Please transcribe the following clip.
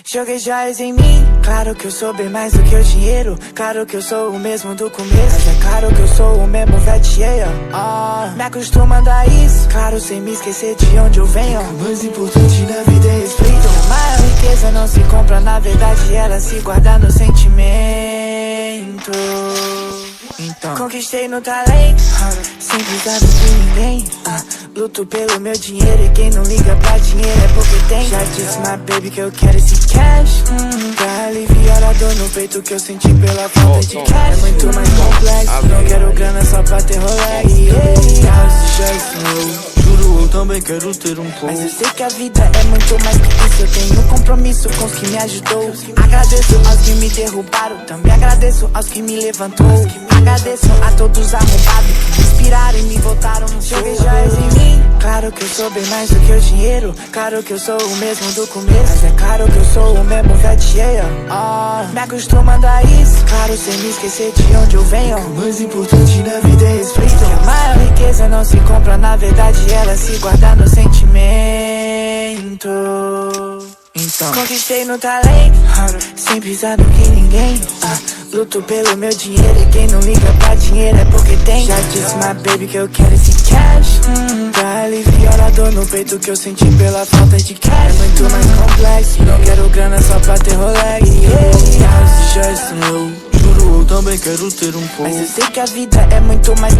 Joguei joias em mim. Claro que eu sou bem mais do que o dinheiro. Claro que eu sou o mesmo do começo. Mas é claro que eu sou o mesmo veteia. Me acostumando a isso. Claro, sem me esquecer de onde eu venho. O mais importante na vida é respeito. A maior riqueza não se compra, na verdade ela se guarda no sentimento. Então, conquistei no talento, sem precisar de ninguém. Luto pelo meu dinheiro e quem não liga pra dinheiro é porque tem. Já disse my baby que eu quero esse cash, pra aliviar a dor no peito que eu senti pela falta de cash. É muito mais complexo, não quero grana só pra ter Rolex. Juro, eu também quero ter um pouco. Mas eu sei que a vida é muito mais que isso. Eu tenho compromisso com os que me ajudou. Agradeço aos que me derrubaram, também agradeço aos que me levantou. Agradeço a todos os arrombados que me inspiraram e me botaram no show. Joguei joias em mim. Claro que eu sou bem mais do que o dinheiro. Claro que eu sou o mesmo do começo. Mas é claro que eu sou o mesmo veteia. Me acostumando a isso. Claro, sem me esquecer de onde eu venho. O mais importante na vida é respeito. A maior riqueza não se compra, na verdade ela se guarda no sentimento. Então, conquistei no talento, sem precisar do que ninguém. Luto pelo meu dinheiro e quem não liga pra dinheiro é porque tem. Já disse my baby que eu quero esse cash, pra aliviar a dor no peito que eu senti pela falta de cash. É muito mais complexo, não quero grana só pra ter Rolex. Juro, eu também quero ter um pouco. Mas eu sei que a vida é muito mais